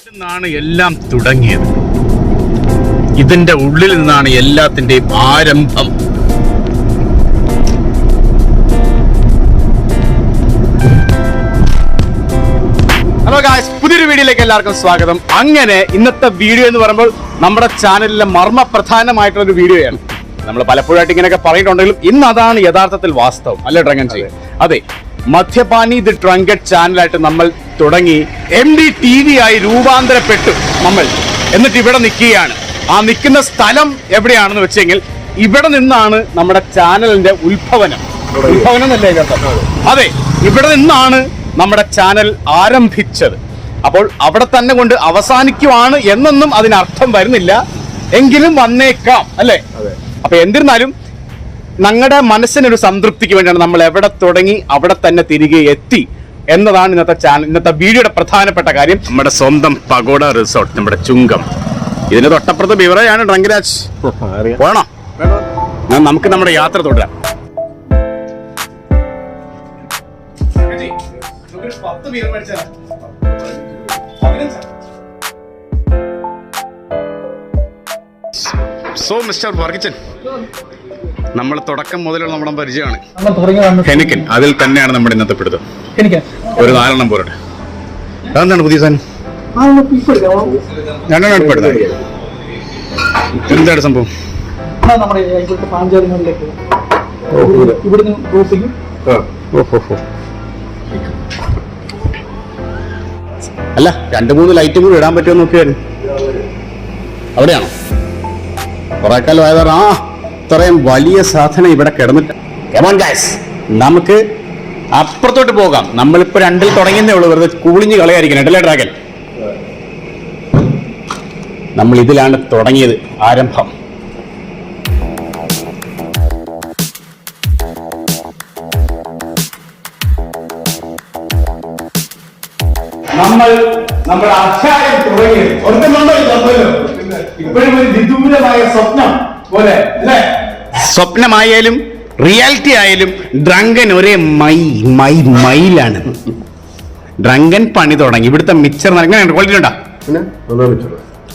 നിന്നാണ് എല്ലാം തുടങ്ങിയത്. ഇതിന്റെ ഉള്ളിൽ നിന്നാണ് എല്ലാത്തിന്റെയും ആരംഭം. ഹലോ ഗായ്സ്, പുതിയൊരു വീഡിയോയിലേക്ക് എല്ലാവർക്കും സ്വാഗതം. അങ്ങനെ ഇന്നത്തെ വീഡിയോ എന്ന് പറയുമ്പോൾ നമ്മുടെ ചാനലിലെ മർമ്മപ്രധാനമായിട്ടുള്ള ഒരു വീഡിയോയാണ്. നമ്മൾ പലപ്പോഴായിട്ട് ഇങ്ങനെയൊക്കെ പറഞ്ഞിട്ടുണ്ടെങ്കിലും ഇന്ന് അതാണ് യഥാർത്ഥത്തിൽ വാസ്തവം, അല്ലേ ഡ്രങ്കൻജി? അതെ, മദ്യപാനി ദി ഡ്രങ്കഡ് ചാനലായിട്ട് നമ്മൾ തുടങ്ങി MDTV ആയി രൂപാന്തരപ്പെട്ടു നമ്മൾ. എന്നിട്ട് ഇവിടെ നിൽക്കുകയാണ്. ആ നിൽക്കുന്ന സ്ഥലം എവിടെയാണെന്ന് വെച്ചെങ്കിൽ ഇവിടെ നിന്നാണ് നമ്മുടെ ചാനലിന്റെ ഉത്ഭവനം എന്നല്ലേ കേട്ടോ? അതെ, ഇവിടെ നിന്നാണ് നമ്മുടെ ചാനൽ ആരംഭിച്ചത്. അപ്പോൾ അവിടെ തന്നെ കൊണ്ട് അവസാനിക്കുവാണ് എന്നൊന്നും അതിനർത്ഥം വരുന്നില്ല, എങ്കിലും വന്നേക്കാം, അല്ലേ? അപ്പൊ എന്നിരുന്നാലും ഞങ്ങളുടെ മനസ്സിനൊരു സംതൃപ്തിക്ക് വേണ്ടിയാണ് നമ്മൾ എവിടെ തുടങ്ങി അവിടെ തന്നെ തിരികെ എത്തി എന്നതാണ് ഇന്നത്തെ വീഡിയോയുടെ പ്രധാനപ്പെട്ട കാര്യം. നമ്മുടെ സ്വന്തം പഗോഡ റിസോർട്ട്, നമ്മുടെ ചുങ്കം. ഇതിന് തൊട്ടപ്പുറത്ത് ബിവറേജാണ് ഡ്രങ്കരാജ്. പോണോ? നമുക്ക് നമ്മുടെ യാത്ര തുടരാം. സോ മിസ്റ്റർ വർഗിച്ചൻ, നമ്മൾ തുടക്കം മുതലുള്ള നമ്മുടെ പരിചയമാണ് ഹെനിക്കൻ. അതിൽ തന്നെയാണ് നമ്മുടെ ഇന്നത്തെ പിടുത്തം. ഒരു 4 എണ്ണം പോരട്ടെ. അതെന്താണ് പുതിയ സാധനം? 2 എണ്ണം എടുപ്പെടുന്നത്. എന്താണ് സംഭവം? അല്ല, 2-3 ലൈറ്റും കൂടി ഇടാൻ പറ്റുമോ നോക്കിയായിരുന്നു. അവിടെയാണോ? കുറെ കാലം ആയതാണ് ഇത്രയും വലിയ സാധനം ഇവിടെ കിടന്നിട്ട്. നമുക്ക് അപ്പുറത്തോട്ട് പോകാം. നമ്മളിപ്പോ 2-ൽ തുടങ്ങിയതേ ഉള്ളൂ. വെറുതെ കൂളിഞ്ഞ് കളയായിരിക്കണം, അല്ലേ ഡ്രാഗൻ? നമ്മൾ ഇതിലാണ് തുടങ്ങിയത്, ആരംഭം. നമ്മൾ നമ്മുടെ അധ്യായം തുടങ്ങിയത് ഇപ്പോഴും ഒരു വിദൂരമായ സ്വപ്നം പോലെ, അല്ലേ? സ്വപ്നമായാലും റിയാലിറ്റി ആയാലും ഡ്രങ്കൻ ഒരേ മൈലാണ്. ഡ്രങ്കൻ പണി തുടങ്ങി. ഇവിടുത്തെ മിച്ചർ എങ്ങനെയുണ്ട്? ക്വാളിറ്റി ഉണ്ടോ?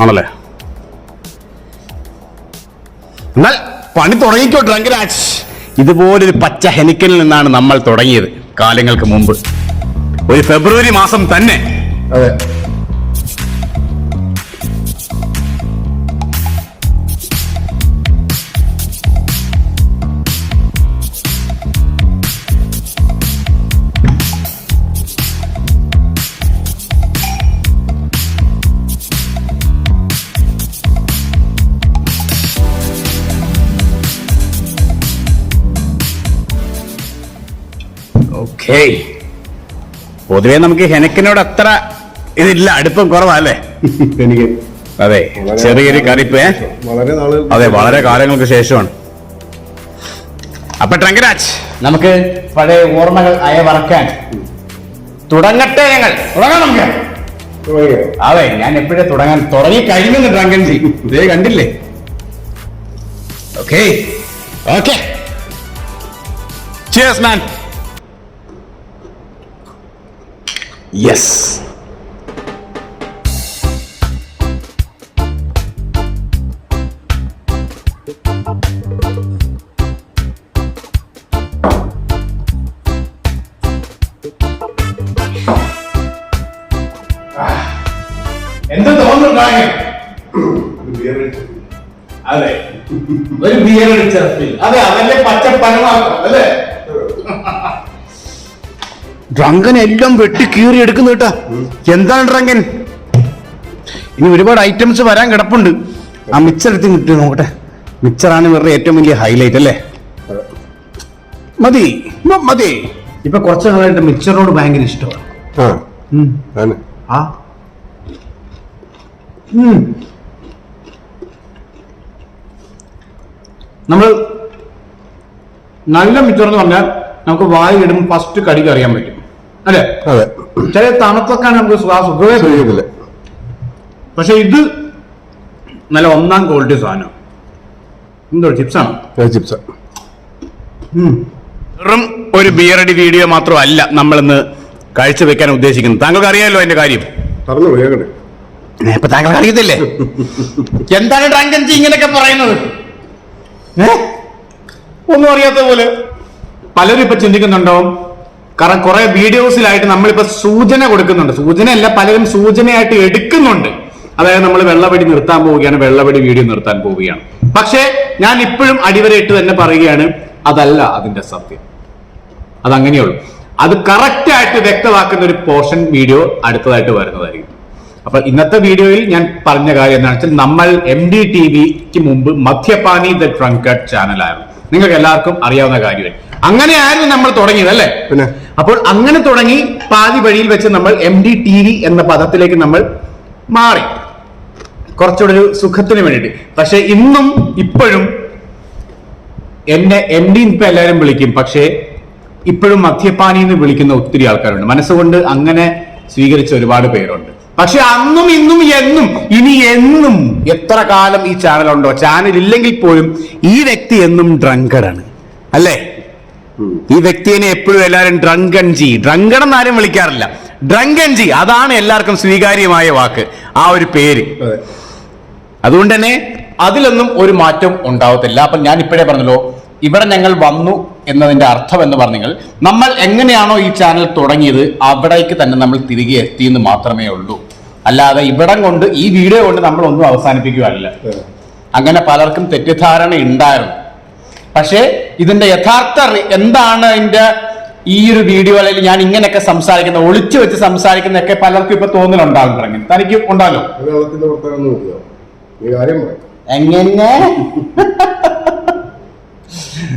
ആണല്ലേ? എന്നാൽ പണി തുടങ്ങിക്കോ ഡ്രങ്കരാജ്. ഇതുപോലൊരു പച്ച ഹെനിക്കനിൽ നിന്നാണ് നമ്മൾ തുടങ്ങിയത് കാലങ്ങൾക്ക് മുമ്പ്, ഒരു ഫെബ്രുവരി മാസം തന്നെ. അതെ, പൊതുവെ നമുക്ക് ഹെനക്കിനോട് അത്ര ഇതില്ല, അടുപ്പം കുറവല്ലേ? എനിക്ക് അതെ, ചെറിയൊരു കറിപ്പ്. അതെ, വളരെ കാലങ്ങൾക്ക് ശേഷമാണ്. അപ്പൊ ഡ്രങ്കരാജ്, നമുക്ക് പഴയ ഓർമ്മകൾ അയവറക്കാൻ തുടങ്ങട്ടെ. തുടങ്ങാം നമുക്ക്. അതെ, ഞാൻ എപ്പോഴേ തുടങ്ങി കഴിഞ്ഞു ഡ്രങ്കൻജി. ഇതേ കണ്ടില്ലേ? Okay okay, cheers man. Yes. എന്താ തോന്നുന്നു? അതെ, ഒരു ബിയർ അടിച്ച ഫീൽ. അതെ, അതല്ലേ പച്ചപ്പനമാക്കും, അല്ലേ? ഡ്രങ്കൻ എല്ലാം വെട്ടി കീറി എടുക്കുന്നു കേട്ടാ. എന്താണ് ഡ്രങ്കൻ? ഇനി ഒരുപാട് ഐറ്റംസ് വരാൻ കിടപ്പുണ്ട്. ആ മിക്സർ എടുത്ത് കിട്ടി നോക്കട്ടെ. മിക്സറാണ് ഇവരുടെ ഏറ്റവും വലിയ ഹൈലൈറ്റ്, അല്ലേ? മതി മതി. ഇപ്പൊ കുറച്ച് നാളായിട്ട് മിക്സറിനോട് ഭയങ്കര ഇഷ്ടമാണ്. നമ്മൾ നല്ല മിക്സർ എന്ന് പറഞ്ഞാൽ നമുക്ക് വായി ഇടുമ്പോൾ ഫസ്റ്റ് കടിക്ക് അറിയാൻ പറ്റും, അല്ലേ? അതെ. ചില തണുപ്പൊക്കെ നമുക്ക് സുഖമേ ചെയ്യില്ല. പക്ഷെ ഇത് നല്ല ഒന്നാം ക്വാളിറ്റി സാധനം. എന്തോ ചിപ്സാണ്? ചിപ്സ്. വെറും ഒരു ബിയറടി വീഡിയോ മാത്രമല്ല നമ്മളിന്ന് കാഴ്ചവെക്കാൻ ഉദ്ദേശിക്കുന്നത്. താങ്കൾക്ക് അറിയാമല്ലോ അതിന്റെ കാര്യം. ഇപ്പൊ താങ്കൾക്ക് അറിയത്തില്ലേ എന്താണ് ഡ്രങ്കൻ ജി ഇങ്ങനെയൊക്കെ പറയുന്നത്? ഒന്നും അറിയാത്ത പോലെ പലരും ഇപ്പൊ ചിന്തിക്കുന്നുണ്ടാവും. കാരണം കുറെ വീഡിയോസിലായിട്ട് നമ്മളിപ്പോ സൂചന കൊടുക്കുന്നുണ്ട്. സൂചനയല്ല, പലരും സൂചനയായിട്ട് എടുക്കുന്നുണ്ട്. അതായത് നമ്മൾ വെള്ളവടി നിർത്താൻ പോവുകയാണ്, വെള്ളവടി വീഡിയോ നിർത്താൻ പോവുകയാണ്. പക്ഷേ ഞാൻ ഇപ്പോഴും അടിവരയിട്ട് തന്നെ പറയുകയാണ്, അതല്ല അതിന്റെ സത്യം. അതങ്ങനെയുള്ളൂ. അത് കറക്റ്റ് ആയിട്ട് വ്യക്തമാക്കുന്ന ഒരു പോർഷൻ വീഡിയോ അടുത്തതായിട്ട് വരുന്നതായിരിക്കും. അപ്പൊ ഇന്നത്തെ വീഡിയോയിൽ ഞാൻ പറഞ്ഞ കാര്യം എന്താണെന്ന് വെച്ചാൽ, നമ്മൾ MDTVക്ക് മുമ്പ് മദ്യപാനി ദ ഡ്രങ്കർഡ് ചാനലായിരുന്നു. നിങ്ങൾക്ക് എല്ലാവർക്കും അറിയാവുന്ന കാര്യമായി. അങ്ങനെയായിരുന്നു നമ്മൾ തുടങ്ങിയത് അല്ലേ? പിന്നെ അപ്പോൾ അങ്ങനെ തുടങ്ങി പാതി വഴിയിൽ വെച്ച് നമ്മൾ MDTV എന്ന പദത്തിലേക്ക് നമ്മൾ മാറി, കുറച്ചുകൂടെ ഒരു സുഖത്തിന് വേണ്ടിയിട്ട്. പക്ഷെ ഇന്നും ഇപ്പോഴും എന്നെ MD ഇപ്പൊ എല്ലാവരും വിളിക്കും. പക്ഷേ ഇപ്പോഴും മദ്യപാനി എന്ന് വിളിക്കുന്ന ഒത്തിരി ആൾക്കാരുണ്ട്. മനസ്സുകൊണ്ട് അങ്ങനെ സ്വീകരിച്ച ഒരുപാട് പേരുണ്ട്. പക്ഷെ അന്നും ഇന്നും എന്നും ഇനി എന്നും എത്ര കാലം ഈ ചാനൽ ഉണ്ടോ, ചാനൽ ഇല്ലെങ്കിൽ പോലും ഈ വ്യക്തി എന്നും ഡ്രങ്കഡാണ് അല്ലേ? ഈ വ്യക്തിയെ എപ്പോഴും എല്ലാവരും ഡ്രങ്കൺ ജി, ഡ്രങ്കൺ എന്നാരും വിളിക്കാറില്ല, ഡ്രങ്കൺ ജി, അതാണ് എല്ലാവർക്കും സ്വീകാര്യമായ വാക്ക്, ആ ഒരു പേര്. അതുകൊണ്ട് തന്നെ അതിലൊന്നും ഒരു മാറ്റം ഉണ്ടാവത്തില്ല. അപ്പൊ ഞാൻ ഇപ്പോഴേ പറഞ്ഞല്ലോ, ഇവിടെ ഞങ്ങൾ വന്നു എന്നതിന്റെ അർത്ഥം എന്ന് പറഞ്ഞാൽ നമ്മൾ എങ്ങനെയാണോ ഈ ചാനൽ തുടങ്ങിയത് അവിടേക്ക് തന്നെ നമ്മൾ തിരികെ എത്തിയെന്ന് മാത്രമേ ഉള്ളൂ. അല്ലാതെ ഇവിടം കൊണ്ട്, ഈ വീഡിയോ കൊണ്ട് നമ്മൾ ഒന്നും അവസാനിപ്പിക്കുകയല്ല. അങ്ങനെ പലർക്കും തെറ്റിദ്ധാരണ ഉണ്ടായിരുന്നു. പക്ഷേ ഇതിന്റെ യഥാർത്ഥ എന്താണ് അതിന്റെ ഈ ഒരു വീഡിയോ, അല്ലെങ്കിൽ ഞാൻ ഇങ്ങനെയൊക്കെ സംസാരിക്കുന്ന, ഒളിച്ചു വെച്ച് സംസാരിക്കുന്നതൊക്കെ പലർക്കും ഇപ്പൊ തോന്നലുണ്ടാകും. തനിക്ക് ഉണ്ടാകും എങ്ങനെ?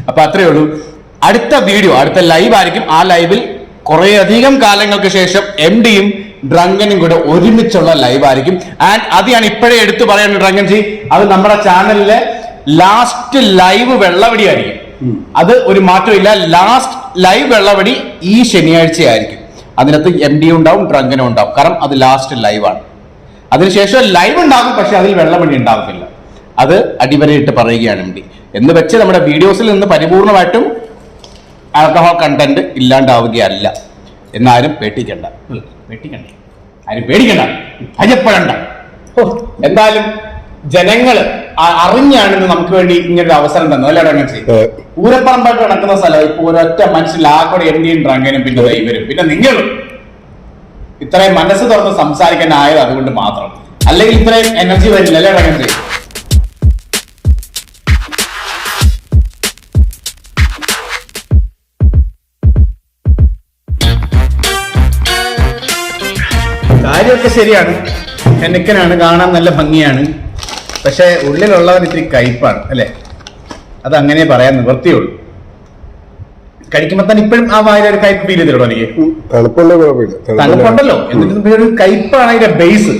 അപ്പൊ അത്രേ ഉള്ളൂ. അടുത്ത വീഡിയോ, അടുത്ത ലൈവ് ആയിരിക്കും. ആ ലൈവിൽ കുറെ അധികം കാലങ്ങൾക്ക് ശേഷം MDയും ഡ്രങ്കനും കൂടെ ഒരുമിച്ചുള്ള ലൈവ് ആയിരിക്കും. ആൻഡ് അത് ഞാൻ ഇപ്പോഴേ എടുത്തു പറയുന്നത് ഡ്രങ്കൻ ജി, അത് നമ്മുടെ ചാനലിലെ ലാസ്റ്റ് ലൈവ് വെള്ളവടി ആയിരിക്കും. അത് ഒരു മാറ്റമില്ല. ലാസ്റ്റ് ലൈവ് വെള്ളവടി ഈ ശനിയാഴ്ച ആയിരിക്കും. അതിനകത്ത് MD ഉണ്ടാവും, ഡ്രങ്കനും ഉണ്ടാവും. കാരണം അത് ലാസ്റ്റ് ലൈവാണ്. അതിനുശേഷം ലൈവ് ഉണ്ടാകും, പക്ഷെ അതിൽ വെള്ളവടി ഉണ്ടാകത്തില്ല. അത് അടിവരയിട്ട് പറയുകയാണ് MD എന്ന് വെച്ച് നമ്മുടെ വീഡിയോസിൽ നിന്ന് പരിപൂർണമായിട്ടും ആൽക്കഹോൾ കണ്ടന്റ് ഇല്ലാണ്ടാവുകയല്ല. എന്നാരും പേടിക്കണ്ട, ആരും പേടിക്കണ്ട, ഭയപ്പെടണ്ട. എന്തായാലും ജനങ്ങള് അറിഞ്ഞാണ് നമുക്ക് വേണ്ടി ഇങ്ങനൊരു അവസരം തന്നത് അല്ലേ ഡ്രങ്കൻ? പൂരപ്പറമ്പായിട്ട് നടക്കുന്ന സ്ഥലം ഇപ്പൊ ഒരൊറ്റ മനസ്സിൽ ആകെ MDയും ഡ്രങ്കനും പിന്നെ ഇവരും പിന്നെ നിങ്ങളും ഇത്രയും മനസ്സ് തുറന്ന് സംസാരിക്കാനായത് അതുകൊണ്ട് മാത്രം. അല്ലെങ്കിൽ ഇത്രയും എനർജി വരില്ല അല്ലേ ഡ്രങ്കൻ? കാര്യമൊക്കെ ശരിയാണ്, ഹെനക്കനാണ്, കാണാൻ നല്ല ഭംഗിയാണ്. പക്ഷെ ഉള്ളിലുള്ളവൻ ഇത്തിരി കയ്പാണ് അല്ലെ? അത് അങ്ങനെ പറയാൻ നിവൃത്തിയുള്ളൂ. കഴിക്കുമ്പോ തന്നെ ഇപ്പോഴും ആ വായിൽ ഒരു കയ്പ് ഫീൽ ചെയ്തിട്ടോ? എനിക്ക് തണുപ്പുണ്ടല്ലോ, എന്നിട്ട് ഒരു കയ്പാണ് അതിന്റെ ബേസ്.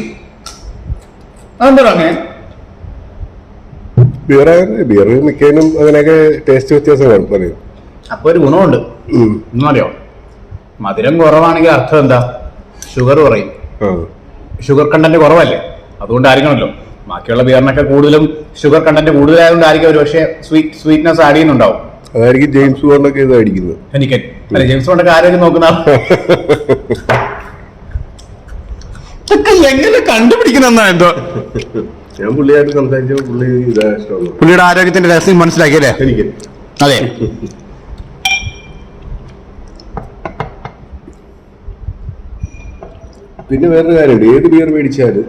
അതെന്താ അങ്ങനെ? അപ്പൊ ഒരു ഗുണമുണ്ട്. ഒന്നും അറിയോ, മധുരം കുറവാണെങ്കിൽ അർത്ഥം എന്താ? ഷുഗർ കുറയും. ഷുഗർ കണ്ടന്റ് കുറവല്ലേ, അതുകൊണ്ടായിരിക്കണല്ലോ. ബാക്കിയുള്ള ബിയറിനൊക്കെ കൂടുതലും ഷുഗർ കണ്ടന്റ് കൂടുതലായതുകൊണ്ടായിരിക്കും ഒരു പക്ഷേ സ്വീറ്റ്നെസ് ആഡ് ചെയ്യുന്നുണ്ടാവും. അതായിരിക്കും ജെയിംസ് ബോണ്ടൊക്കെ ഇത് അടിക്കുന്നത്. എനിക്ക് അല്ലെ ജെയിംസ് ബോണ്ടൊക്കെ ആരോഗ്യം നോക്കുന്ന എങ്ങനെ കണ്ടുപിടിക്കുന്ന എന്തോ. ഞാൻ പുള്ളിയായിട്ട് സംസാരിച്ചപ്പോൾ പുള്ളി ഇതാ ഇഷ്ടമുള്ളൂ. പുള്ളിയുടെ ആരോഗ്യത്തിന്റെ രഹസ്യം മനസ്സിലാക്കിയല്ലേ? എനിക്ക് അതെ. പിന്നെ വേറൊരു കാര്യമുണ്ട്, ഏത് ബിയർ മേടിച്ചാലും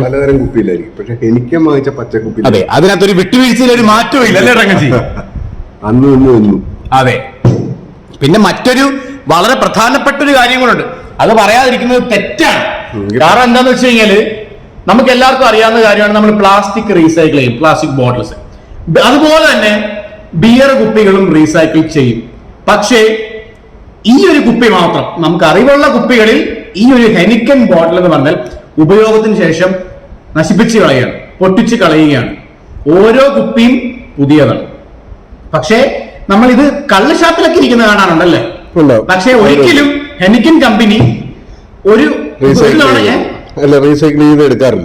പലതരം കുപ്പിയിലായിരിക്കും. പക്ഷെ എനിക്ക് വാങ്ങിച്ച പച്ചക്കുപ്പി, അതെ, അതിനകത്തൊരു വിട്ടുവീഴ്ചയിൽ ഒരു മാറ്റവും ഇല്ല അല്ലേ ഡ്രങ്കൻ ജി? അന്നും. അതെ. പിന്നെ മറ്റൊരു വളരെ പ്രധാനപ്പെട്ട ഒരു കാര്യം കൂടെ, അത് പറയാതിരിക്കുന്നത് തെറ്റാണ്. കാരണം എന്താന്ന് വെച്ച് കഴിഞ്ഞാല് നമുക്ക് എല്ലാവർക്കും അറിയാവുന്ന കാര്യമാണ്, നമ്മൾ പ്ലാസ്റ്റിക് റീസൈക്കിൾ ചെയ്യും, പ്ലാസ്റ്റിക് ബോട്ടിൽസ്. അതുപോലെ തന്നെ ബിയർ കുപ്പികളും റീസൈക്കിൾ ചെയ്യും. പക്ഷേ ഈ ഒരു കുപ്പി മാത്രം, നമുക്ക് അറിവുള്ള കുപ്പികളിൽ ഈ ഒരു ഹെനിക്കൻ ബോട്ടിൽ എന്ന് പറഞ്ഞാൽ ഉപയോഗത്തിന് ശേഷം നശിപ്പിച്ച് കളയുകയാണ്, പൊട്ടിച്ച് കളയുകയാണ്. ഓരോ കുപ്പിയും പുതിയതാണ്. പക്ഷേ നമ്മൾ ഇത് കള്ളുഷാപ്പിലൊക്കെ ഇരിക്കുന്ന കാണാറുണ്ടല്ലേ? പക്ഷേ ഒരിക്കലും ഹെനിക്കൻ കമ്പനി ഒരു റീസൈക്കിൾ ചെയ്ത് എടുക്കാറില്ല.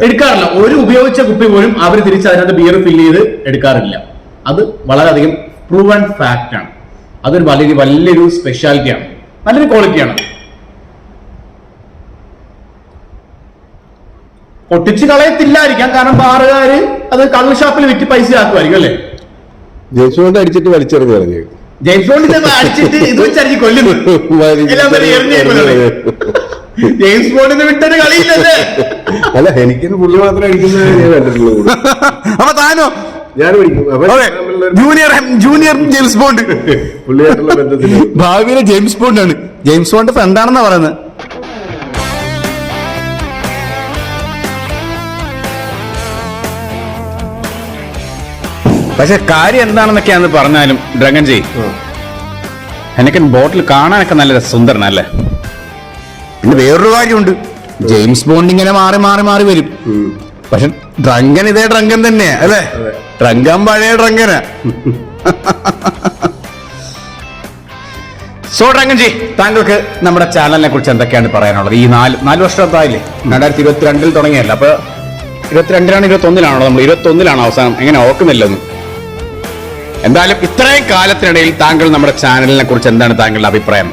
ഒരു ഉപയോഗിച്ച കുപ്പി പോലും അവർ തിരിച്ച് അതിനകത്ത് ബിയർ ഫില്ല് ചെയ്ത് എടുക്കാറില്ല. അത് വളരെയധികം പ്രൂവൺ ഫാക്റ്റ് ആണ്. അതൊരു വലിയൊരു സ്പെഷ്യാലിറ്റിയാണ്, നല്ലൊരു ക്വാളിറ്റിയാണ്. പൊട്ടിച്ച് കളയത്തില്ലായിരിക്കാം, കാരണം ബാറുകാര് അത് കള്ള് ഷാപ്പിൽ വിറ്റ് പൈസ ആക്കുമായിരിക്കും അല്ലേ? ജെയിംസ് ബോണ്ട് അടിച്ചിട്ട് വലിച്ചെറിഞ്ഞു പറഞ്ഞു. ജെയിംസ് ബോണ്ടിനെ അടിച്ചിട്ട് ഇത് വെച്ചായിരിക്കും കൊല്ലുന്നു. ജെയിംസ് ബോണ്ടിന് വിട്ടൊരു കളിയില്ലല്ലേ? അല്ല, എനിക്കിന് പുള്ളി മാത്രം അടിക്കുന്നത് ഞാൻ കണ്ടിട്ടുള്ളൂ. അപ്പൊ താനോ? ഞാൻ ജൂനിയർ ജെയിംസ് ബോണ്ട്. പുള്ളിയായിട്ടുള്ള ബന്ധത്തിൽ ഭാവിയിലെ ജെയിംസ് ബോണ്ട് ആണ്. ജെയിംസ് ബോണ്ട് ഫ്രണ്ടാണെന്നാ പറയുന്നത്. പക്ഷെ കാര്യം എന്താണെന്നൊക്കെയാന്ന് പറഞ്ഞാലും ഡ്രഗൻ ജി, എനിക്ക് ബോട്ടിൽ കാണാനൊക്കെ നല്ല സുന്ദരനല്ലേ? പിന്നെ വേറൊരു കാര്യമുണ്ട്, ജെയിംസ് ബോണ്ട് ഇങ്ങനെ മാറി മാറി മാറി വരും. പക്ഷെ ഡ്രങ്കൻ ഇതേ ഡ്രങ്കൻ തന്നെയാ അല്ലേ? ഡ്രങ്കൻ പഴയ ഡ്രങ്കനാ. സോ ഡ്രങ്കൻ ജി, താങ്കൾക്ക് നമ്മുടെ ചാനലിനെ കുറിച്ച് എന്തൊക്കെയാണ് പറയാനുള്ളത്? ഈ നാല് വർഷത്തായില്ലേ, 2022 തുടങ്ങിയല്ല, അപ്പൊ 22 21 നമ്മൾ 21 അവസാനം, എങ്ങനെ ഓർക്കുന്നില്ലെന്ന്. എന്തായാലും ഇത്രയും കാലത്തിനിടയിൽ താങ്കൾ നമ്മുടെ ചാനലിനെ കുറിച്ച് എന്താണ് താങ്കളുടെ അഭിപ്രായം?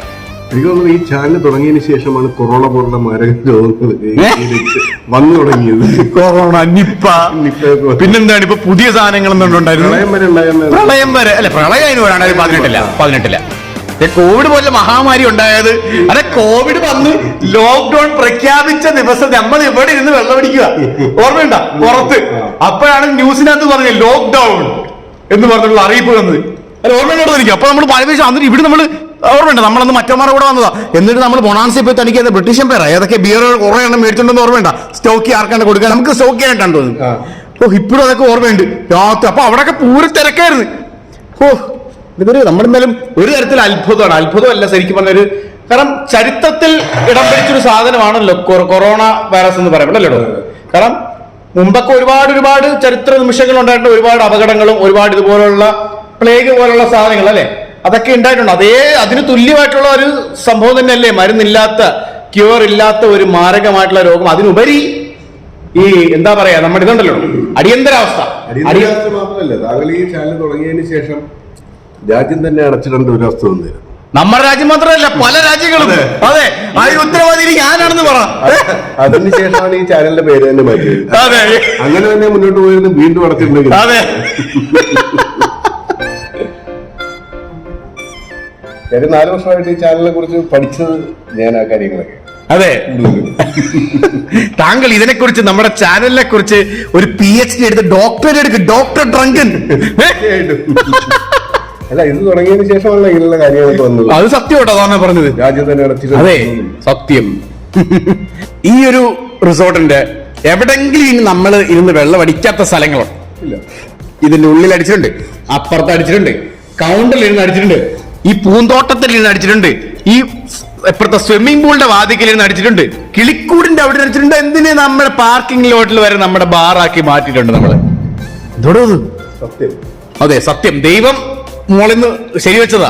എനിക്ക് തോന്നുന്നു ഈ ചാനൽ തുടങ്ങിയതിന് ശേഷമാണ് കൊറോണ പോലുള്ള മാരക രോഗങ്ങൾ വന്നു തുടങ്ങിയത്. കൊറോണ, നിപ്പ, പിന്നെന്താണ് ഇപ്പൊ പുതിയ സാധനങ്ങൾ ഉണ്ടായിരുന്നു. പ്രളയം വരെ അല്ലെ? പ്രളയം 2018 കോവിഡ് പോലെ മഹാമാരി ഉണ്ടായത്. അതെ, കോവിഡ് വന്ന് ലോക്ക്ഡൌൺ പ്രഖ്യാപിച്ച ദിവസം നമ്മൾ ഇവിടെ ഇരുന്ന് വെള്ളമടിക്കുക, ഓർമ്മയുണ്ട? പുറത്ത് അപ്പോഴാണ് ന്യൂസിനകത്ത് പറഞ്ഞത് ലോക്ക്ഡൌൺ എന്ന് പറഞ്ഞിട്ടുള്ള അറിയിപ്പ് വന്നത്. അല്ല, ഓർമ്മയുണ്ടോ? അപ്പൊ നമ്മൾ പലവേശം അന്നിട്ട് ഇവിടെ നമ്മൾ ഓർമ്മയുണ്ട്, നമ്മളന്ന് മറ്റന്മാരെ കൂടെ വന്നതാ. എന്നിട്ട് നമ്മൾ ബൊണാൻസി പോയി തനിക്ക് ബ്രിട്ടീഷ് എംപയർ ഏതൊക്കെ ബിയർ കുറെ എണ്ണം മേടിച്ചിട്ടുണ്ടെന്ന് ഓർമ്മയുണ്ട? സ്റ്റോക്കി ആർക്കാണ്ട് കൊടുക്കാൻ, നമുക്ക് സ്റ്റോക്ക് ചെയ്യാനായിട്ടാണ് തോന്നുന്നു. ഓ, ഇപ്പോഴും അതൊക്കെ ഓർമ്മയുണ്ട് രാത്രി. അപ്പൊ അവിടെയൊക്കെ പൂര തിരക്കായിരുന്നു. ഓ, ഇതൊരു നമ്മളെന്തായാലും ഒരു തരത്തിൽ അത്ഭുതമാണ്. അത്ഭുതമല്ല, ശരിക്കും പറഞ്ഞൊരു, കാരണം ചരിത്രത്തിൽ ഇടം പിടിച്ചൊരു സാധനമാണല്ലോ കൊറോണ വൈറസ് എന്ന് പറയപ്പെട്ടല്ലോ. കാരണം മുമ്പൊക്കെ ഒരുപാട് ചരിത്ര നിമിഷങ്ങൾ ഉണ്ടായിട്ടുണ്ട്, ഒരുപാട് അപകടങ്ങളും ഒരുപാട് ഇതുപോലുള്ള പ്ലേഗ് പോലുള്ള സാധനങ്ങൾ അല്ലെ, അതൊക്കെ ഉണ്ടായിട്ടുണ്ട്. അതിന് തുല്യമായിട്ടുള്ള ഒരു സംഭവം തന്നെയല്ലേ മരുന്നില്ലാത്ത, ക്യൂർ ഇല്ലാത്ത ഒരു മാരകമായിട്ടുള്ള രോഗം. അതിനുപരി ഈ എന്താ പറയാ, നമ്മുടെ ഇതുണ്ടല്ലോ അടിയന്തരാവസ്ഥ. മാത്രമല്ല, താങ്കൾ ഈ ചാനൽ തുടങ്ങിയതിന് ശേഷം രാജ്യം തന്നെ അടച്ചിടേണ്ട ഒരു അവസ്ഥ വന്നിരുന്നു. നമ്മുടെ രാജ്യം മാത്രമല്ല, പല രാജ്യങ്ങളും. അതെ, അതിന് ഉത്തരവാദി ഞാനാണെന്ന് പറ. അതിനുശേഷമാണ് ഈ ചാനലിന്റെ പേര് തന്നെ മാറ്റിയത്. അതെ, അങ്ങനെ തന്നെ മുന്നോട്ട് പോയിരുന്നു. വീണ്ടും അടച്ചിട്ടുണ്ടെങ്കിൽ അതെ, 4 വർഷമായിട്ട് ഈ ചാനലിനെ കുറിച്ച് പഠിച്ചത് ഞാൻ ആ കാര്യങ്ങളൊക്കെ. അതെ, താങ്കൾ ഇതിനെക്കുറിച്ച്, നമ്മുടെ ചാനലിനെ കുറിച്ച് ഒരു PhD എടുത്ത് ഡോക്ടറേറ്റ് എടുക്കും, ഡോക്ടർ ഡ്രങ്കൻ. അല്ല, ഇത് തുടങ്ങിയതിന് ശേഷമല്ല ഇങ്ങനെയുള്ള കാര്യങ്ങളൊക്കെ വന്നത്. അത് സത്യമായിട്ടോ അതാണ് പറഞ്ഞത്, രാജ്യം തന്നെ അടച്ചിട്ട്. അതെ, സത്യം. ഈ ഒരു റിസോർട്ടിന്റെ എവിടെങ്കിലും നമ്മൾ ഇരുന്ന് വെള്ളം അടിക്കാത്ത സ്ഥലങ്ങളുണ്ട്? ഇല്ല. ഇതിന്റെ ഉള്ളിൽ അടിച്ചിട്ടുണ്ട്, അപ്പുറത്ത് അടിച്ചിട്ടുണ്ട്, കൗണ്ടറിൽ ഇരുന്ന് അടിച്ചിട്ടുണ്ട്, ഈ പൂന്തോട്ടത്തിൽ ഇരുന്ന് അടിച്ചിട്ടുണ്ട്, ഈ ഇപ്പുറത്തെ സ്വിമ്മിംഗ് പൂളിന്റെ വാതിക്കൽ ഇരുന്ന് അടിച്ചിട്ടുണ്ട്, കിളിക്കൂടിന്റെ അവിടെ അടിച്ചിട്ടുണ്ട്. എന്തിന് നമ്മുടെ പാർക്കിംഗ് ലോട്ടിൽ വരെ നമ്മുടെ ബാറാക്കി മാറ്റിയിട്ടുണ്ട് നമ്മള്. സത്യം. അതെ, സത്യം. ദൈവം മോളിന്ന് ശരിവെച്ചതാ.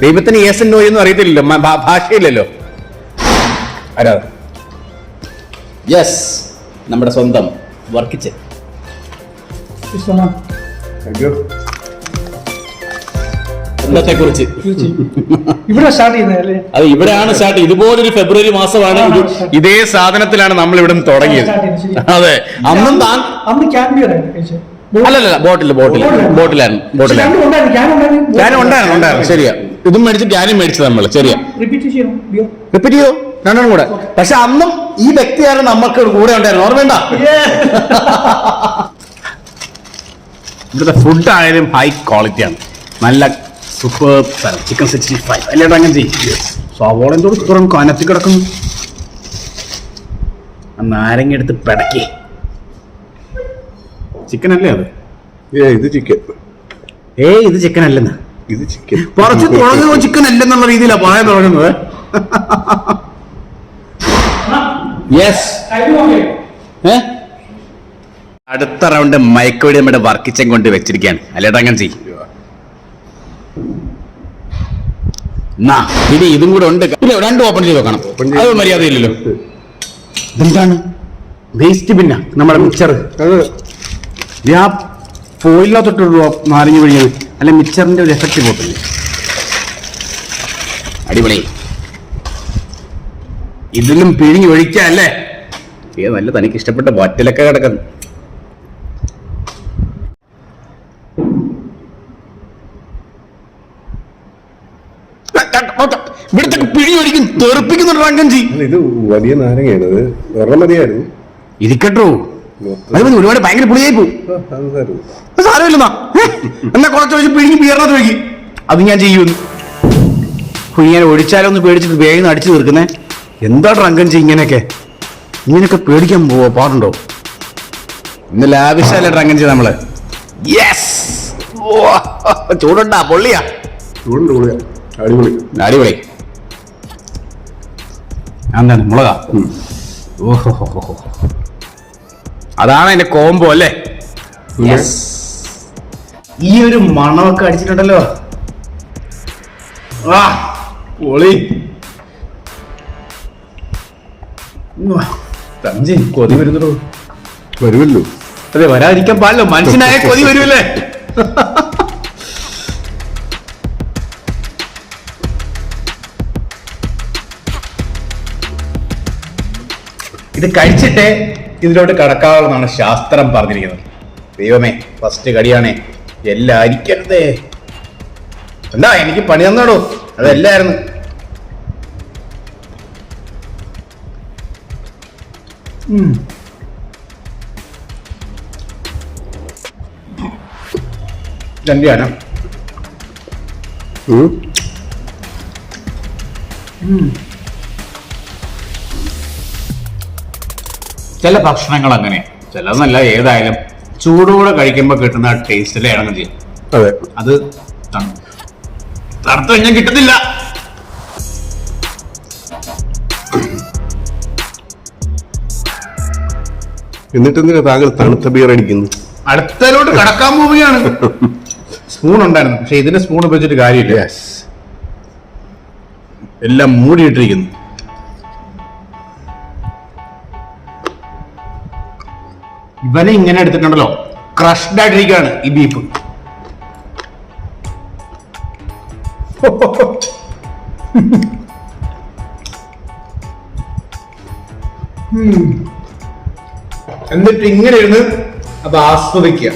ദൈവത്തിന് യേസ് നോ എന്ന് അറിയത്തില്ലല്ലോ, ഭാഷയില്ലല്ലോ. ആരാ? യെസ്, നമ്മുടെ സ്വന്തം വർക്കിച്ച്. ഇന്നത്തെ കുറിച്ച് ഇവിടെ സ്റ്റാർട്ട് ചെയ്യുന്നതല്ലേ? അത് ഇവിടെയാണ് സ്റ്റാർട്ട്. ഇതുപോലൊരു ഫെബ്രുവരി മാസമാണ്. ഇതേ സാധനത്തിലാണ് നമ്മൾ ഇവിടെ തുടങ്ങിയത്. അതെ, അന്നും താൻ അന്ന് ക്യാമ്പിയർ അല്ലല്ല, ബോട്ടിലായിരുന്നു. ഞാനും ഉണ്ടായിരുന്നു. ശരിയാ, ഇതും മേടിച്ച് ഞാനും മേടിച്ചത് നമ്മള്. ശരിയാ, റിപ്പീറ്റ് ചെയ്യോ രണ്ടെണ്ണം കൂടെ. പക്ഷെ അന്നും ഈ വ്യക്തിയാണ് നമുക്ക് കൂടെ ഉണ്ടായിരുന്നു, ഓർമ്മ വേണ്ട? ഇവിടുത്തെ ഫുഡ് ആയാലും ഹൈ ക്വാളിറ്റിയാണ്, നല്ല സൂപ്പർ ചിക്കൻ 65 അല്ലേ അങ്ങനെ ചെയ്യും. സവോളെന്തോട് തുറന്ന് കനത്തി കിടക്കുന്നു. നാരങ്ങ എടുത്ത് പിടക്കി. ചിക്കൻ അല്ലേ അത്? ഇത് ചിക്കൻ. ഇത് ചിക്കൻ അല്ലെന്ന്, ഇത് ചിക്കൻ. കുറച്ച് തുടങ്ങുമ്പോൾ ചിക്കൻ അല്ലെന്നുള്ള രീതിയിലാണ് പറയാൻ തുടങ്ങുന്നത്. യെസ്, അടുത്ത റൗണ്ട് മയക്കുവെടി നമ്മുടെ വർക്കിച്ചൻ കൊണ്ട് വെച്ചിരിക്കുകയാണ്. അല്ലേട്ടാ അങ്ങനെ ചെയ്യും. ഇനി ഇതും കൂടെ ഉണ്ട്. ഇല്ല, രണ്ടും ഓപ്പൺ ചെയ്ത് വെക്കണം, അത് മര്യാദയില്ലല്ലോ. ഇതെന്താണ്? വേസ്റ്റ് ബിന്നാ നമ്മുടെ മിക്സർ. ആ ഫോയിലകത്തോട്ടുള്ളൂ നാരങ്ങ പിഴിഞ്ഞത്, അല്ലെ മിക്സറിന്റെ ഒരു എഫക്റ്റ് പോട്ടില്ലേ? അടിപൊളി. ഇതിലും പിഴിഞ്ഞ് ഒഴിക്കല്ലേ? നല്ല തനിക്ക് ഇഷ്ടപ്പെട്ട വറ്റലൊക്കെ കിടക്കുന്നു. ഇവിടുത്തെ പിഴി ഒരിക്കും തെറിപ്പിക്കുന്നുണ്ട് റങ്കൻജി. ഇത് വലിയ നാരങ്ങയാണ്, അത് ഒരെണ്ണം മതിയായിരുന്നു. ഇരിക്കട്ടോ, ഒരുപാട് ഭയങ്കര പുളിയായി പോകും. സാരമില്ലെന്നാ എന്നാ കുറച്ച് വെച്ച് പിഴിഞ്ഞ് പീർണത് വയ്ക്കും. അത് ഞാൻ ചെയ്യുമെന്ന് ഇങ്ങനെ ഒഴിച്ചാലൊന്ന് പേടിച്ചിട്ട് വേഗം അടിച്ചു തീർക്കുന്നേ. എന്താ റങ്കൻജി ഇങ്ങനെയൊക്കെ പേടിക്കാൻ പാടുണ്ടോ? ഇന്ന് ലാവിഷല്ലേ റങ്കൻജി നമ്മള്. യെസ്, ചൂടുണ്ടാ? പൊള്ളിയാ? ചൂടുണ്ട്, പൊള്ളിയാ, അടിപൊളി അടിപൊളി. എന്താണ് മുളകാ? ഓഹോ, അതാണ് എന്റെ കോംബോ അല്ലേ? ഈ ഒരു മണമൊക്കെ അടിച്ചിട്ടുണ്ടല്ലോ. ആ പൊളി. കൊതി വരുന്നുണ്ടോ? വരുമല്ലോ. അതെ, വരാതിരിക്കാൻ പാടില്ല. മനുഷ്യനായ കൊതി വരുമല്ലേ? ഇത് കഴിച്ചിട്ടേ ഇതിലോട്ട് കടക്കാവുന്നതാണ് ശാസ്ത്രം പറഞ്ഞിരിക്കുന്നത്. ദൈവമേ, ഫസ്റ്റ് കടിയാണേ. എല്ലാം അരിക്കരുതേ. എന്താ എനിക്ക് പണി തന്നാടോ? അതല്ലായിരുന്നു. രണ്ടിയാണ്. ചില ഭക്ഷണങ്ങൾ അങ്ങനെ, ചിലതെന്നല്ല, ഏതായാലും ചൂടോടെ കഴിക്കുമ്പോൾ കിട്ടുന്ന ടേസ്റ്റിലെ ഇറങ്ങും ചെയ്യും. അതെ, അത് തണുത്ത് കഴിഞ്ഞാൽ കിട്ടുന്നില്ല. എന്നിട്ടെന്തിനാ താങ്കൾ തണുത്ത ബിയർ അടിക്കുന്നു? അടുത്തതിലോട്ട് കടക്കാൻ പോവുകയാണ്. സ്പൂൺ ഉണ്ടായിരുന്നു, പക്ഷെ ഇതിന്റെ സ്പൂൺ ഉപയോഗിച്ചിട്ട് കാര്യമില്ല. എല്ലാം മൂടിയിട്ടിരിക്കുന്നു. ഇവനെ ഇങ്ങനെ എടുത്തിട്ടുണ്ടല്ലോ, ക്രഷ്ഡ് ആയിട്ടിരിക്കുകയാണ് ഈ ബീഫ്. എന്നിട്ട് ഇങ്ങനെ ഇരുന്ന് അത് ആസ്വദിക്കുക.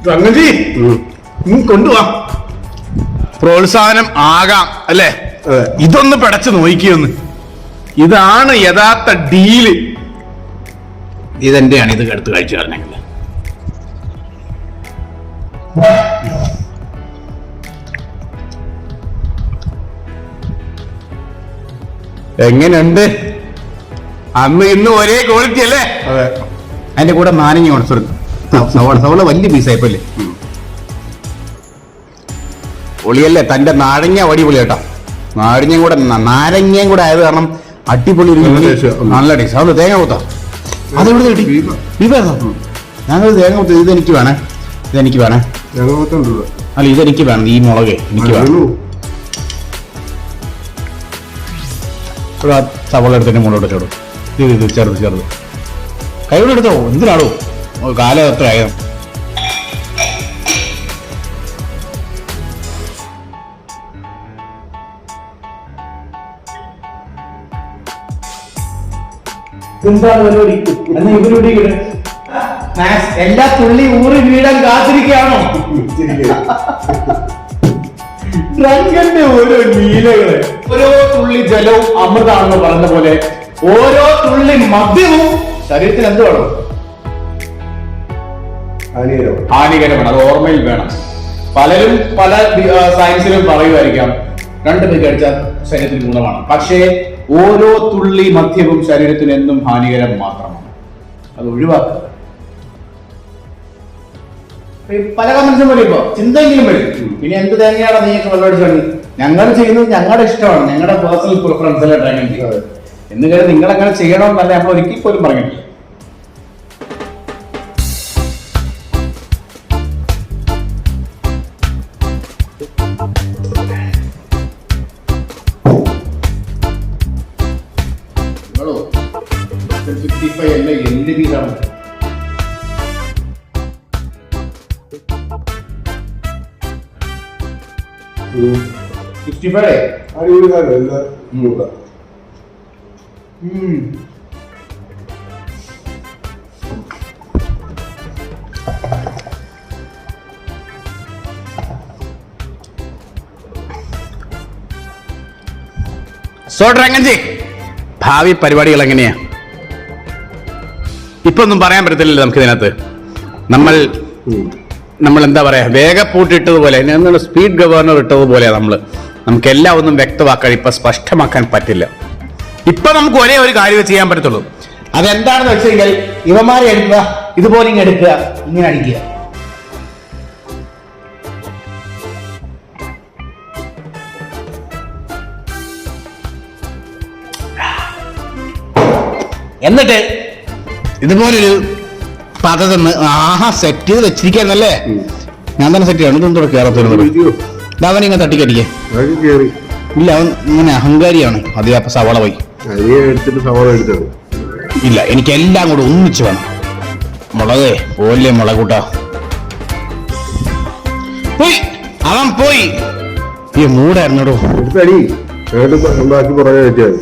റങ്കൻജി, കൊണ്ടുപോവാ. പ്രോത്സാഹനം ആകാം അല്ലേ? ഇതൊന്ന് പിടച്ച് നോക്കിയൊന്ന്. ഇതാണ് യഥാർത്ഥ ഡീല്. ഇതെന്റെയാണ്. ഇത് എടുത്ത് കഴിച്ചു പറഞ്ഞെങ്കിൽ എങ്ങനെയുണ്ട്? അന്ന് ഇന്ന് ഒരേ ക്വാളിറ്റി അല്ലേ? അതെ. അതിന്റെ കൂടെ നാരങ്ങ ഉണച്ചെടുക്കും. സവോള വലിയ പീസായപ്പോലെ പൊളിയല്ലേ? തന്റെ നാരങ്ങ അടിപൊളി കേട്ടോ. നാരങ്ങയും കൂടെ ആയത് കാരണം അടിപൊളി നല്ല ടേസ്റ്റ്. അത് തേങ്ങ കൂത്താ. അതെവിടെ കിട്ടി? ബീഫായിരുന്നോ? ഞങ്ങൾ തേങ്ങ കൂത്ത. ഇതെനിക്ക് വേണേ. അല്ല, ഇതെനിക്ക് വേണം. ഈ മുളക് എനിക്ക് വേണം. സവോള എടുത്തതിന്റെ മുകളിലോട്ട് ചേടും. ഇത് ചെറുത് കൈയോടെ എടുത്തോ. എന്തിനാടോ കാലം എത്ര ആയത്? എല്ലാ തുള്ളി ഊറി വീടാൻ കാത്തിരിക്കുകയാണോ? റങ്കന്റെ ഓരോ ലീലകള്. ഓരോ തുള്ളി ജലവും അമൃതാണെന്ന് പറഞ്ഞ പോലെ ഓരോ തുള്ളി മദ്യവും ശരീരത്തിന് എന്ത് വേണം? ഹാനികരമാണ്. അത് ഓർമ്മയിൽ വേണം. പലരും പല സയൻസിലും പറയുമായിരിക്കാം 2 പേര് കഴിച്ചാൽ ശരീരത്തിന് ഗുണമാണ്. പക്ഷേ ഓരോ തുള്ളി മദ്യവും ശരീരത്തിന് എന്നും ഹാനികരം മാത്രമാണ്. അത് ഒഴിവാക്കുക. പല കമന്റ്സും വരുമ്പോ ചിന്തെങ്കിലും വരും. പിന്നെ എന്ത് തേങ്ങയാണ് നീയൊക്കെ വെള്ളമടിച്ചാണ്? ഞങ്ങൾ ചെയ്യുന്നത് ഞങ്ങളുടെ ഇഷ്ടമാണ്, ഞങ്ങളുടെ പേഴ്സണൽ പ്രിഫറൻസ് അല്ല ഡ്രൈവിംഗ് ചെയ്യുന്നത് എന്ന് കരുതി നിങ്ങൾ അങ്ങനെ ചെയ്യണമെന്നല്ല നമ്മൾ ഒരിക്കൽ പോലും പറഞ്ഞിട്ടില്ല. എന്ത് പീസാണ്? സോ ഡ്രങ്കൻജി, ഭാവി പരിപാടികൾ എങ്ങനെയാ? ഇപ്പൊ ഒന്നും പറയാൻ പറ്റത്തില്ലല്ലോ നമുക്ക് ഇതിനകത്ത്. നമ്മൾ എന്താ പറയാ, വേഗപ്പൂട്ടിട്ടതുപോലെ, സ്പീഡ് ഗവർണർ ഇട്ടതുപോലെ നമുക്ക് എല്ലാം ഒന്നും വ്യക്തമാക്കാൻ ഇപ്പൊ സ്പഷ്ടമാക്കാൻ പറ്റില്ല. ഇപ്പൊ നമുക്ക് ഒരേ ഒരു കാര്യം ചെയ്യാൻ പറ്റത്തുള്ളൂ. അതെന്താണെന്ന് വെച്ച് കഴിഞ്ഞാൽ ഇവന്മാരെ എടുക്കുക, ഇതുപോലെ ഇങ്ങനെ എടുക്കുക, ഇങ്ങനെ അടിക്കുക. എന്നിട്ട് ഇതുപോലൊരു പാത്രത്തിൽ സെറ്റ് ചെയ്ത് വെച്ചിരിക്കാന്നല്ലേ? ഞാൻ തന്നെ സെറ്റ് ചെയ്യണം. ഇതൊന്നും കയറത്തോട് അവൻ ഇങ്ങനെ തട്ടിക്കടിക്കേ. ഇല്ല, അവൻ ഇങ്ങനെ അഹങ്കാരിയാണ്. അത് അപ്പൊ സവാള പോയി ഇല്ല, എനിക്ക് എല്ലാം കൂടെ ഒന്നിച്ച് വേണം. മുളകേ പോലെ മുളക് കൂട്ടാ പോയി, അവൻ പോയി. ഈ മൂടായിരുന്നോടോ. ബാക്കി പറയാൻ പറ്റിയത്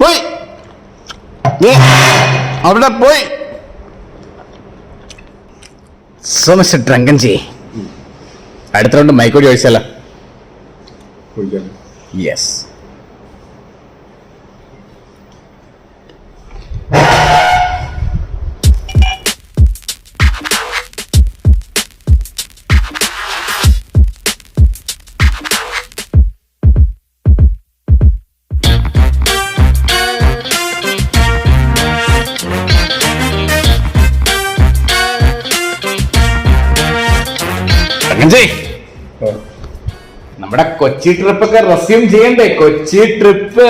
പോയി, അവിടെ പോയി. സോ മിസ്റ്റർ ഡ്രങ്കൻജി, അടുത്ത റൗണ്ട് മൈക്കോടി ഒഴിച്ചല്ല? യെസ്. നമ്മുടെ കൊച്ചി ട്രിപ്പൊക്കെ റെസ്യൂം ചെയ്യണ്ടേ? കൊച്ചി ട്രിപ്പ്,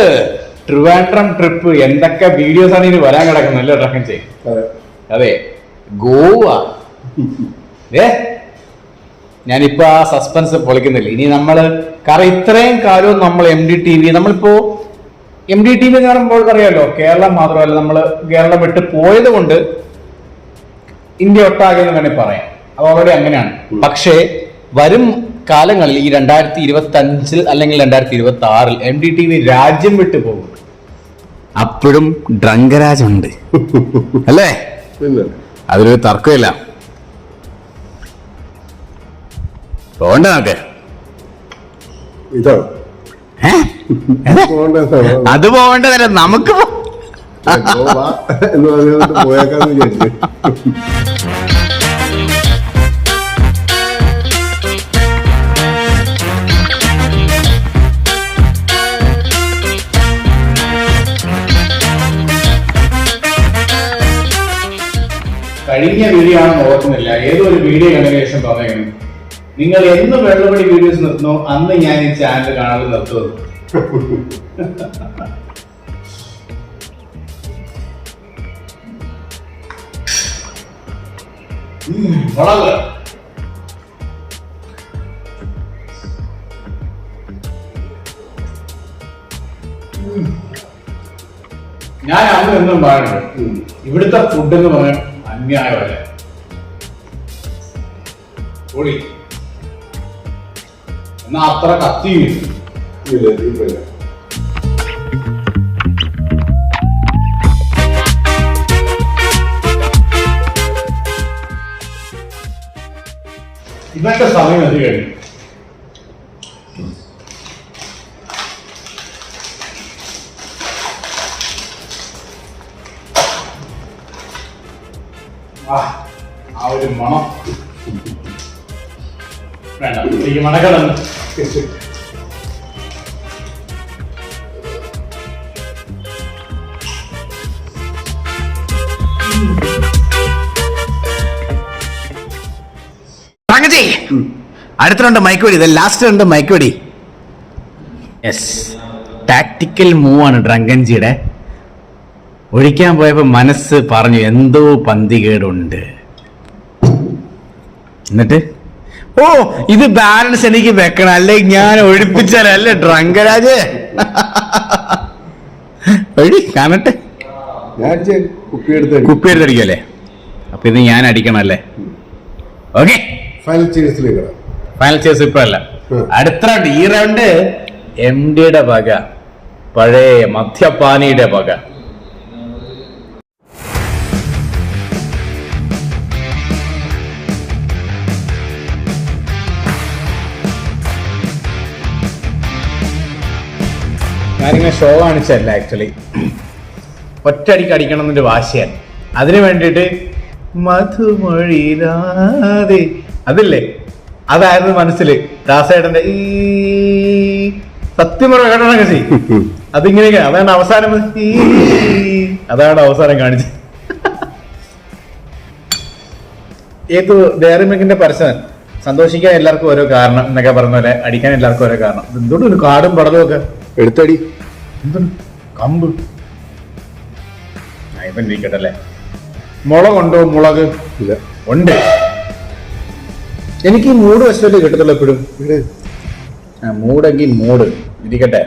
ട്രിവാൻഡ്രം ട്രിപ്പ്, എന്തൊക്കെ വീഡിയോസ് ആണ് ഇനി വരാൻ കിടക്കുന്നത് അല്ലേ ഡ്രങ്കൻജി? അതെ, ഗോവ. ഞാനിപ്പോ ആ സസ്പെൻസ് പൊളിക്കുന്നില്ല. ഇനി കാരണം ഇത്രയും കാലവും നമ്മൾ MDTV, നമ്മളിപ്പോ MDTV എന്ന് പറയുമ്പോൾ അറിയാലോ, കേരളം മാത്രമല്ല, കേരളം വിട്ട് പോയത് കൊണ്ട് ഇന്ത്യ ഒട്ടാകെ എന്ന് വേണമെങ്കിൽ പറയാം. അത് ഓൾറെഡി അങ്ങനെയാണ്. പക്ഷേ വരും കാലങ്ങളിൽ ഈ 2025 അല്ലെങ്കിൽ 2026 MDTV രാജ്യം വിട്ടു പോകും. അപ്പോഴും ഡ്രങ്കരാജ് ഉണ്ട് അല്ലേ? അതിലൊരു തർക്കമില്ല. പോകണ്ട നമുക്ക്. അത് പോകേണ്ടതല്ല, നമുക്ക് പോയേക്കാന്ന് വിചാരിച്ചു. കഴിഞ്ഞ വീഡിയോ ആണെന്ന് ഓർക്കുന്നില്ല, ഏതൊരു വീഡിയോ കണ്ടതിന് ശേഷം തോന്നിയിരുന്നു, നിങ്ങൾ എന്ന് വെള്ളപടി വീഡിയോസ് നിർത്തുന്നു അന്ന് ഞാൻ ഈ ചാനൽ കാണാതെ നിർത്തുന്നു. ഞാൻ അന്ന് എന്നും പറയുന്നുണ്ട്, ഇവിടുത്തെ ഫുഡ് എന്ന് പറയാൻ അന്യായമല്ല. പൊളി എന്നാ അത്ര കത്തിയില്ല. ഇന്നത്തെ സമയം അത് കഴിഞ്ഞു. ആ ഒരു മണം വേണ്ട, ഈ മണക്കടന്ന് അടുത്ത രണ്ട് മൈക്കോടി, ലാസ്റ്റ് രണ്ട് മൈക്കോടി. യെസ്, ടാക്ടിക്കൽ മൂവ് ആണ് ഡ്രങ്കൻജിയുടെ. ഒഴിക്കാൻ പോയപ്പോ മനസ്സ് പറഞ്ഞു എന്തോ പന്തികേടുണ്ട്. എന്നിട്ട് ഇത് ബാലൻസ് എനിക്ക് വെക്കണം, അല്ലെങ്കിൽ ഞാൻ ഒഴിപ്പിച്ചാലല്ലേ ഡ്രങ്കരാജ്. ഒഴി കാണട്ടെ, കുപ്പി എടുത്തടിക്കല്ലേ? അപ്പൊ ഇത് ഞാൻ അടിക്കണം അല്ലേ? ഓക്കെ, ഫൈനൽ ചേഴ്സ് ഇപ്പൊ അല്ല. അടുത്ത റൗണ്ട്, ഈ റൗണ്ട് MDയുടെ വക, പഴയ മദ്യപാനിയുടെ വക. ഞാനിങ്ങനെ ഷോ കാണിച്ചല്ല, ആക്ച്വലി ഒറ്റയടിക്ക് അടിക്കണം എന്നൊരു വാശിയാണ്. അതിനു വേണ്ടിയിട്ട് മധുമൊഴിയിലാതെ അതില്ലേ, അതായിരുന്നു മനസ്സിൽ. ദാസേട്ടന്റെ ഈ സത്യം കേട്ടോ അതിങ്ങനെയൊക്കെ, അതാണ് അവസാനം അതാണ് അവസാനം കാണിച്ചത്. ഏത് ഡയറി മിൽക്കിന്റെ പരസ്യം, സന്തോഷിക്കാൻ എല്ലാവർക്കും ഓരോ കാരണം എന്നൊക്കെ പറഞ്ഞ പോലെ അടിക്കാൻ എല്ലാവർക്കും ഓരോ കാരണം. എന്തുകൊണ്ട് ഒരു കാടും പടലും ഒക്കെ എടുത്തടി, എന്താണ് കമ്പ് ഇപ്പം ഇരിക്കട്ടെ അല്ലേ. മുളകുണ്ടോ? മുളക് ഇല്ല, ഉണ്ട്. എനിക്ക് ഈ മൂട് വശമല്ലേ കിട്ടത്തുള്ളൂ എപ്പോഴും. മൂടെങ്കിൽ മൂട് ഇരിക്കട്ടെ.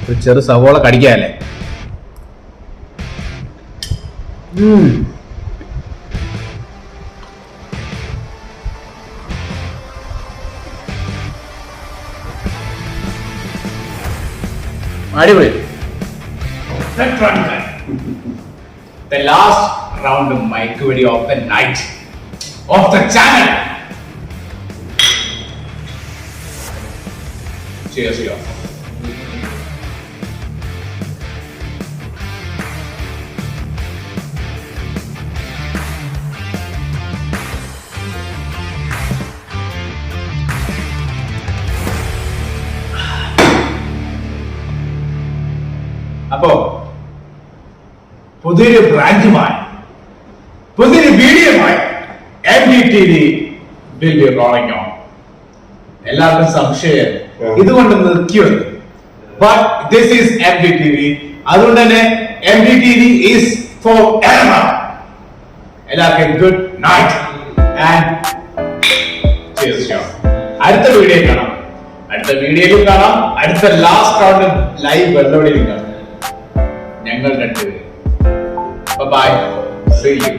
ഒരു ചെറു സവോള കടിക്കാല്ലേ. അടിപൊളി. The last round of my video of the night of the channel. Cheers, y'all. അപ്പോ പുതിയൊരു ബ്രാൻഡുമായി പുതിയൊരു വീഡിയോയുമായി MDTV will be rolling on. എല്ലാവർക്കും സംശയം ഇതുകൊണ്ട് നിർത്തിയത്, ബട്ട് ദിസ് ഈസ് MDTV. അതുകൊണ്ട് തന്നെ MDTV ഈസ് ഫോർ എവർ. എല്ലാവർക്കും ഗുഡ് നൈറ്റ് ആൻഡ് cheers. അടുത്ത വീഡിയോ കാണാം, അടുത്ത വീഡിയോയിലും കാണാം, അടുത്ത ലാസ്റ്റ് റൗണ്ട് ലൈവ് വെള്ളോടിയിലും കാണാം. ഞങ്ങൾ രണ്ടുപേരും. Bye bye. See you.